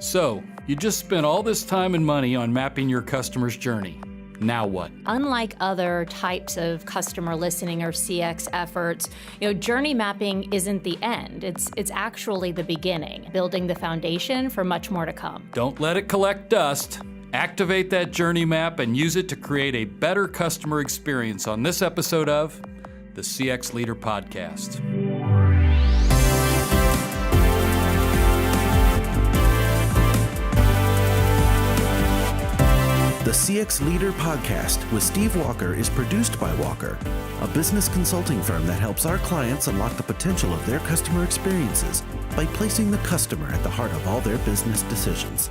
So, you just spent all this time and money on mapping your customer's journey. Now what? Unlike other types of customer listening or CX efforts, journey mapping isn't the end. It's actually the beginning, building the foundation for much more to come. Don't let it collect dust. Activate that journey map and use it to create a better customer experience on this episode of the CX Leader Podcast. The CX Leader Podcast with Steve Walker is produced by Walker, a business consulting firm that helps our clients unlock the potential of their customer experiences by placing the customer at the heart of all their business decisions.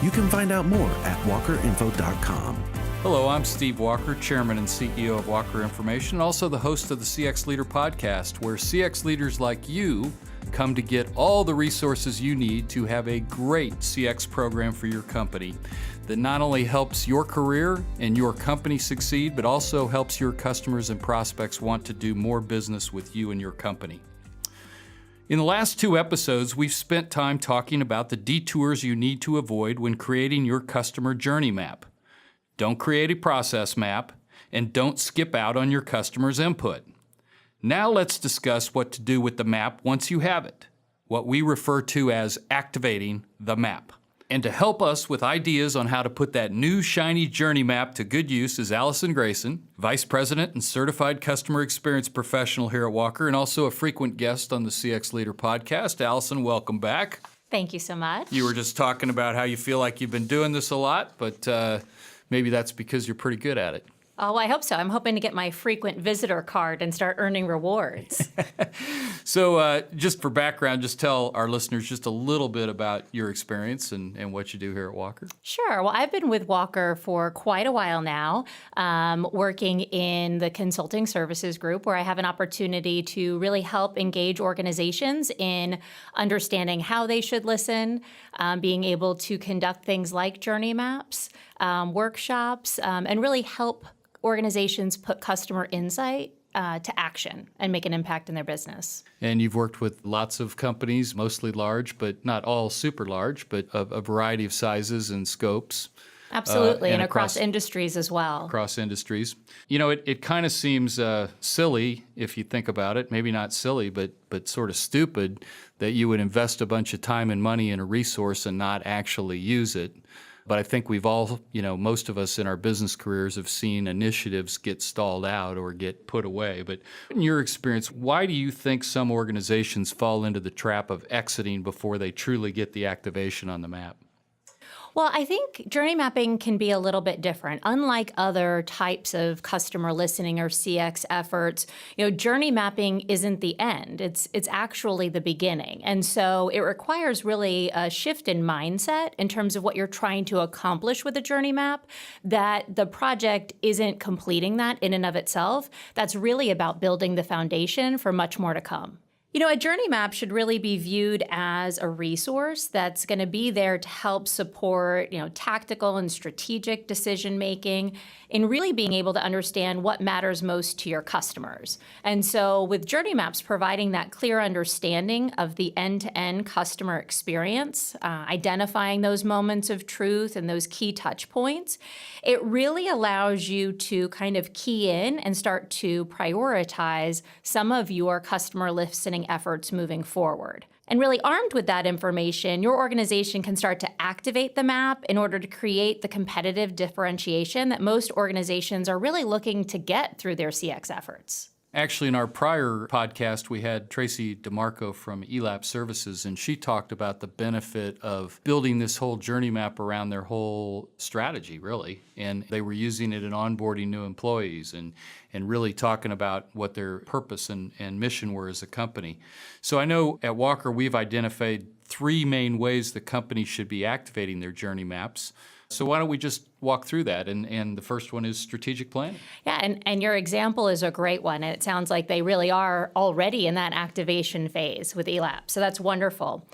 You can find out more at walkerinfo.com. Hello, I'm Steve Walker, Chairman and CEO of Walker Information, and also the host of the CX Leader Podcast, where CX leaders like you come to get all the resources you need to have a great CX program for your company that not only helps your career and your company succeed, but also helps your customers and prospects want to do more business with you and your company. In the last two episodes, we've spent time talking about the detours you need to avoid when creating your customer journey map. Don't create a process map, and don't skip out on your customer's input. Now let's discuss what to do with the map once you have it, what we refer to as activating the map. And to help us with ideas on how to put that new shiny journey map to good use is Allison Grayson, Vice President and Certified Customer Experience Professional here at Walker, and also a frequent guest on the CX Leader Podcast. Allison, welcome back. Thank you so much. You were just talking about how you feel like you've been doing this a lot, but maybe that's because you're pretty good at it. Oh, I hope so. I'm hoping to get my frequent visitor card and start earning rewards. So just for background, just tell our listeners just a little bit about your experience and what you do here at Walker. Sure. Well, I've been with Walker for quite a while now, working in the consulting services group where I have an opportunity to really help engage organizations in understanding how they should listen, being able to conduct things like journey maps, workshops, and really help organizations put customer insight to action and make an impact in their business. And you've worked with lots of companies, mostly large, but not all super large, but a variety of sizes and scopes. Absolutely, and across industries as well. Across industries. You know, it kind of seems silly if you think about it, maybe not silly, but sort of stupid that you would invest a bunch of time and money in a resource and not actually use it. But I think we've all, most of us in our business careers have seen initiatives get stalled out or get put away. But in your experience, why do you think some organizations fall into the trap of exiting before they truly get the activation on the map? Well, I think journey mapping can be a little bit different. Unlike other types of customer listening or CX efforts, journey mapping isn't the end. It's actually the beginning. And so it requires really a shift in mindset in terms of what you're trying to accomplish with a journey map, that the project isn't completing that in and of itself. That's really about building the foundation for much more to come. A journey map should really be viewed as a resource that's going to be there to help support, tactical and strategic decision making in really being able to understand what matters most to your customers. And so with journey maps providing that clear understanding of the end-to-end customer experience, identifying those moments of truth and those key touch points, it really allows you to kind of key in and start to prioritize some of your customer listening efforts moving forward. And really armed with that information, your organization can start to activate the map in order to create the competitive differentiation that most organizations are really looking to get through their CX efforts. Actually, in our prior podcast, we had Tracy DeMarco from ELAP Services, and she talked about the benefit of building this whole journey map around their whole strategy, really. And they were using it in onboarding new employees and really talking about what their purpose and mission were as a company. So I know at Walker, we've identified three main ways the company should be activating their journey maps. So why don't we just walk through that? And the first one is strategic planning. Yeah, and your example is a great one. And it sounds like they really are already in that activation phase with ELAP. So that's wonderful.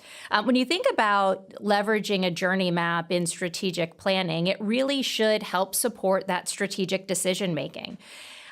When you think about leveraging a journey map in strategic planning, it really should help support that strategic decision making.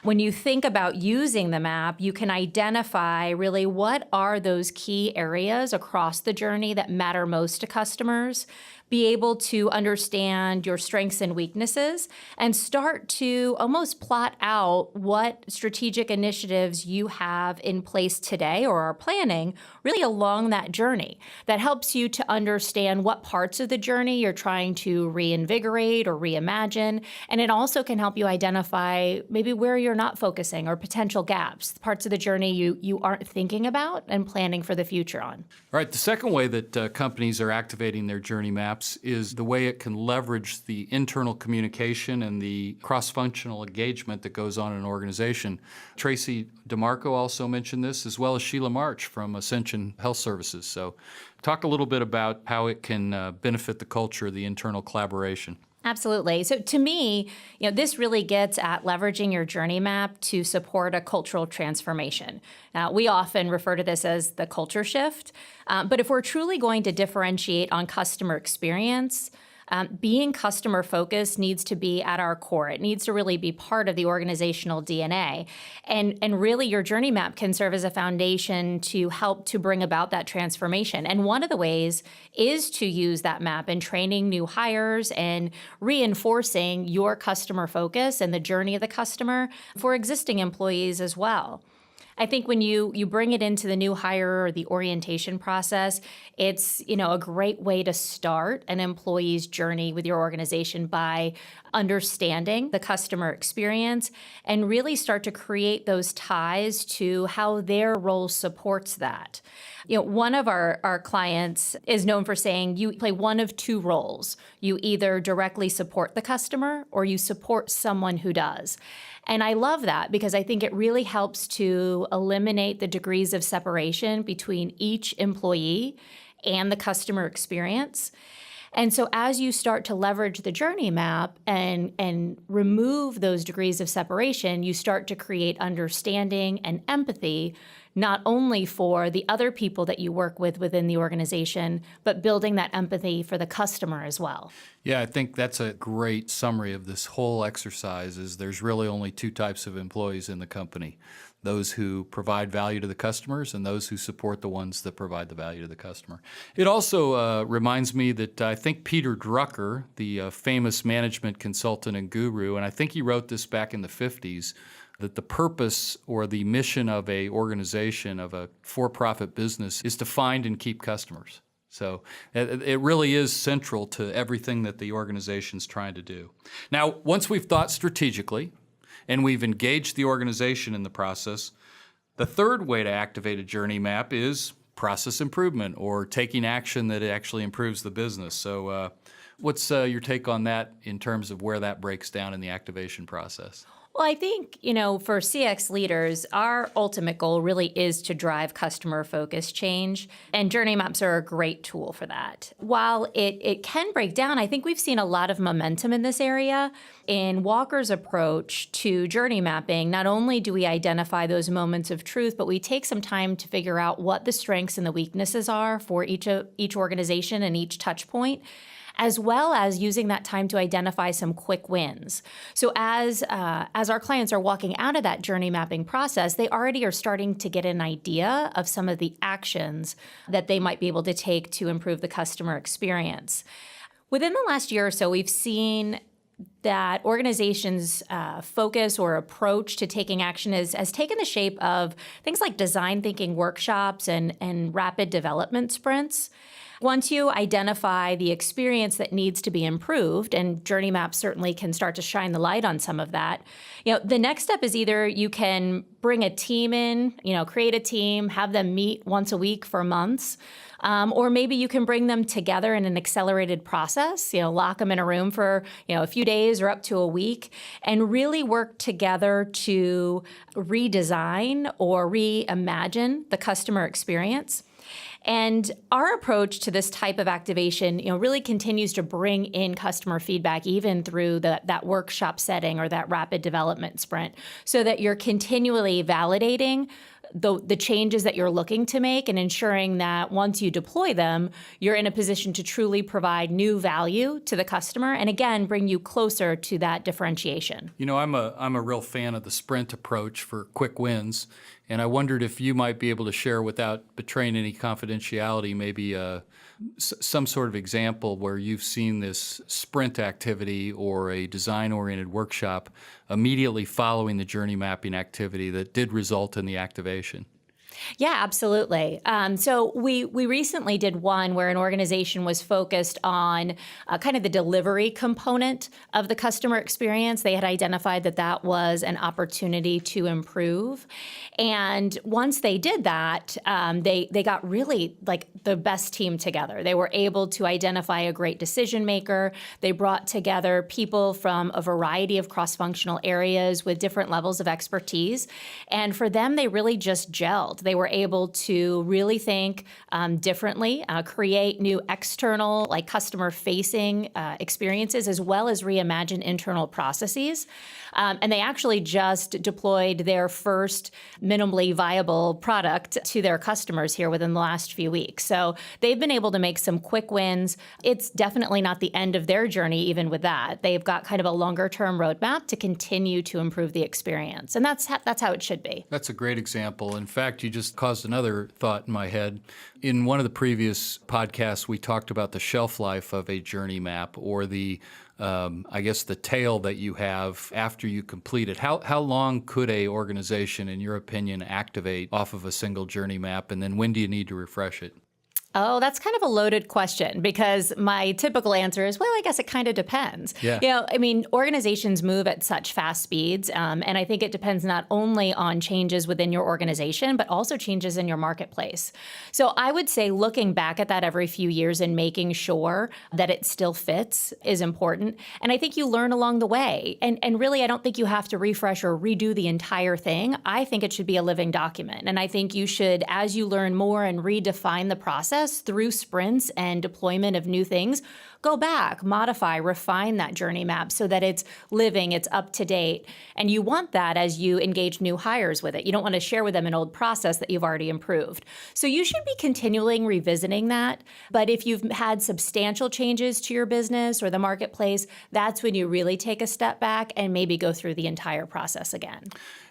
When you think about using the map, you can identify really what are those key areas across the journey that matter most to customers, be able to understand your strengths and weaknesses, and start to almost plot out what strategic initiatives you have in place today or are planning really along that journey. That helps you to understand what parts of the journey you're trying to reinvigorate or reimagine, and it also can help you identify maybe where you're not focusing or potential gaps, parts of the journey you aren't thinking about and planning for the future on. All right, the second way that companies are activating their journey maps is the way it can leverage the internal communication and the cross-functional engagement that goes on in an organization. Tracy DeMarco also mentioned this, as well as Sheila March from Ascension Health Services. So talk a little bit about how it can benefit the culture of the internal collaboration. Absolutely. So to me, this really gets at leveraging your journey map to support a cultural transformation. We often refer to this as the culture shift. But if we're truly going to differentiate on customer experience, being customer focused needs to be at our core. It needs to really be part of the organizational DNA. And really your journey map can serve as a foundation to help to bring about that transformation. And one of the ways is to use that map in training new hires and reinforcing your customer focus and the journey of the customer for existing employees as well. I think when you bring it into the new hire or the orientation process, it's a great way to start an employee's journey with your organization by understanding the customer experience and really start to create those ties to how their role supports that. One of our clients is known for saying you play one of two roles. You either directly support the customer or you support someone who does. And I love that because I think it really helps to eliminate the degrees of separation between each employee and the customer experience. And so as you start to leverage the journey map and remove those degrees of separation, you start to create understanding and empathy, not only for the other people that you work with within the organization, but building that empathy for the customer as well. Yeah, I think that's a great summary of this whole exercise is there's really only two types of employees in the company. Those who provide value to the customers and those who support the ones that provide the value to the customer. It also reminds me that I think Peter Drucker, the famous management consultant and guru, and I think he wrote this back in the 50s, that the purpose or the mission of a organization, of a for-profit business, is to find and keep customers. So it really is central to everything that the organization's trying to do. Now, once we've thought strategically and we've engaged the organization in the process, the third way to activate a journey map is process improvement or taking action that actually improves the business. So what's your take on that in terms of where that breaks down in the activation process? Well, I think, for CX leaders, our ultimate goal really is to drive customer-focused change, and journey maps are a great tool for that. While it can break down, I think we've seen a lot of momentum in this area. In Walker's approach to journey mapping, not only do we identify those moments of truth, but we take some time to figure out what the strengths and the weaknesses are for each organization and each touch point, as well as using that time to identify some quick wins. So as our clients are walking out of that journey mapping process, they already are starting to get an idea of some of the actions that they might be able to take to improve the customer experience. Within the last year or so, we've seen that organizations' focus or approach to taking action has taken the shape of things like design thinking workshops and rapid development sprints. Once you identify the experience that needs to be improved, and journey maps certainly can start to shine the light on some of that, the next step is either you can bring a team in, create a team, have them meet once a week for months, or maybe you can bring them together in an accelerated process, lock them in a room for, a few days or up to a week, and really work together to redesign or reimagine the customer experience. And our approach to this type of activation, really continues to bring in customer feedback even through that workshop setting or that rapid development sprint, so that you're continually validating the changes that you're looking to make and ensuring that once you deploy them, you're in a position to truly provide new value to the customer and again, bring you closer to that differentiation. You know, I'm a real fan of the sprint approach for quick wins, and I wondered if you might be able to share, without betraying any confidentiality, maybe some sort of example where you've seen this sprint activity or a design-oriented workshop immediately following the journey mapping activity that did result in the activation. Yeah, absolutely. So we recently did one where an organization was focused on kind of the delivery component of the customer experience. They had identified that that was an opportunity to improve. And once they did that, they got really like the best team together. They were able to identify a great decision maker. They brought together people from a variety of cross-functional areas with different levels of expertise. And for them, they really just gelled. They were able to really think differently, create new external, like customer-facing experiences, as well as reimagine internal processes. And they actually just deployed their first minimally viable product to their customers here within the last few weeks. So they've been able to make some quick wins. It's definitely not the end of their journey, even with that. They've got kind of a longer-term roadmap to continue to improve the experience. And that's how it should be. That's a great example. In fact, you just caused another thought in my head. In one of the previous podcasts, we talked about the shelf life of a journey map, or the the tail that you have after you complete it. How long could a organization, in your opinion, activate off of a single journey map, and then when do you need to refresh it? Oh, that's kind of a loaded question, because my typical answer is, well, I guess it kind of depends. Yeah. You know, I mean, organizations move at such fast speeds, and I think it depends not only on changes within your organization, but also changes in your marketplace. So I would say looking back at that every few years and making sure that it still fits is important. And I think you learn along the way. And really, I don't think you have to refresh or redo the entire thing. I think it should be a living document. And I think you should, as you learn more and redefine the process, through sprints and deployment of new things, go back, modify, refine that journey map so that it's living, it's up to date. And you want that as you engage new hires with it. You don't want to share with them an old process that you've already improved. So you should be continually revisiting that. But if you've had substantial changes to your business or the marketplace, that's when you really take a step back and maybe go through the entire process again.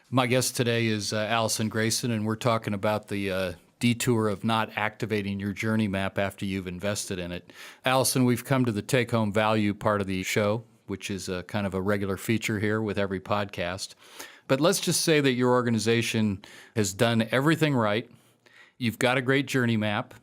My guest today is Allison Grayson, and we're talking about the detour of not activating your journey map after you've invested in it. Allison, we've come to the take-home value part of the show, which is a kind of a regular feature here with every podcast. But let's just say that your organization has done everything right. You've got a great journey map,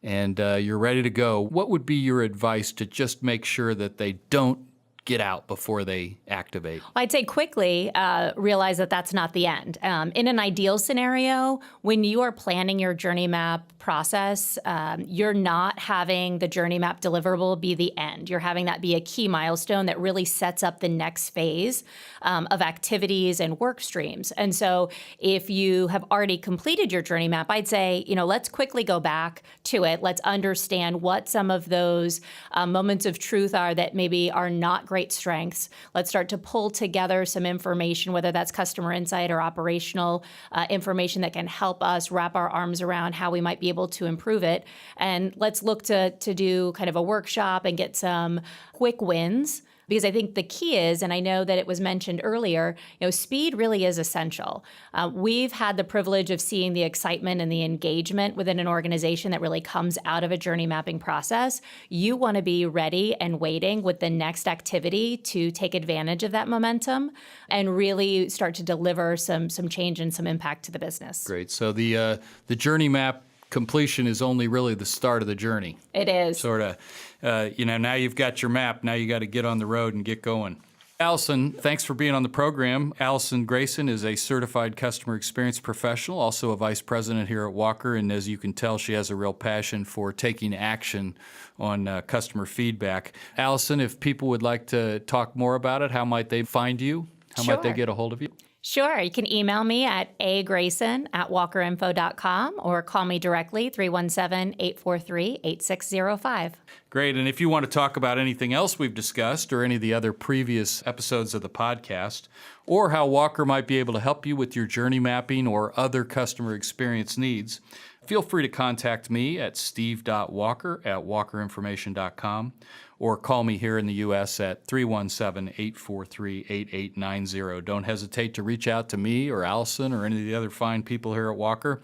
and you're ready to go. What would be your advice to just make sure that they don't get out before they activate? Well, I'd say quickly realize that that's not the end. In an ideal scenario, when you are planning your journey map process, you're not having the journey map deliverable be the end. You're having that be a key milestone that really sets up the next phase of activities and work streams. And so if you have already completed your journey map, I'd say, let's quickly go back to it. Let's understand what some of those moments of truth are that maybe are not great strengths. Let's start to pull together some information, whether that's customer insight or operational information that can help us wrap our arms around how we might be able to improve it. And let's look to do kind of a workshop and get some quick wins. Because I think the key is, and I know that it was mentioned earlier, speed really is essential. We've had the privilege of seeing the excitement and the engagement within an organization that really comes out of a journey mapping process. You want to be ready and waiting with the next activity to take advantage of that momentum and really start to deliver some change and some impact to the business. Great. So the journey map completion is only really the start of the journey. It is. Sort of, now you've got your map, now you got to get on the road and get going. Allison, thanks for being on the program. Allison Grayson is a certified customer experience professional, also a vice president here at Walker, and as you can tell, she has a real passion for taking action on customer feedback. Allison, if people would like to talk more about it, how might they find you? How might they get a hold of you? Sure. You can email me at agrayson@walkerinfo.com or call me directly, 317-843-8605. Great. And if you want to talk about anything else we've discussed or any of the other previous episodes of the podcast, or how Walker might be able to help you with your journey mapping or other customer experience needs, feel free to contact me at steve.walker@walkerinformation.com or call me here in the U.S. at 317-843-8890. Don't hesitate to reach out to me or Allison or any of the other fine people here at Walker.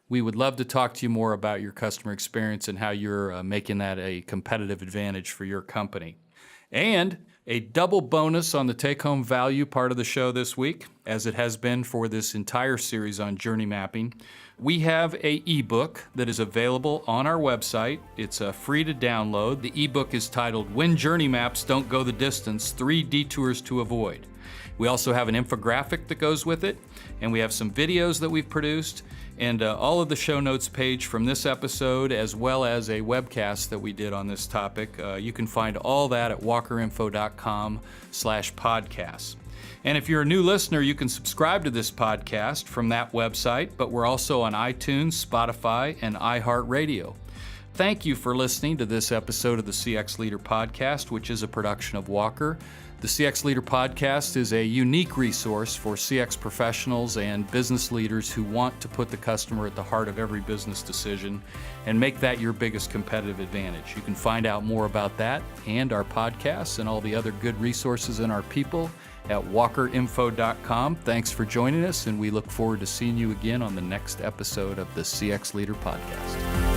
We would love to talk to you more about your customer experience and how you're making that a competitive advantage for your company. And a double bonus on the take-home value part of the show this week, as it has been for this entire series on journey mapping. We have an ebook that is available on our website. It's free to download. The ebook is titled When Journey Maps Don't Go the Distance, 3 Detours to Avoid. We also have an infographic that goes with it, and we have some videos that we've produced, and all of the show notes page from this episode, as well as a webcast that we did on this topic. You can find all that at walkerinfo.com/podcasts. And if you're a new listener, you can subscribe to this podcast from that website, but we're also on iTunes, Spotify, and iHeartRadio. Thank you for listening to this episode of the CX Leader Podcast, which is a production of Walker. The CX Leader Podcast is a unique resource for CX professionals and business leaders who want to put the customer at the heart of every business decision and make that your biggest competitive advantage. You can find out more about that and our podcasts and all the other good resources and our people at walkerinfo.com. Thanks for joining us, and we look forward to seeing you again on the next episode of the CX Leader Podcast.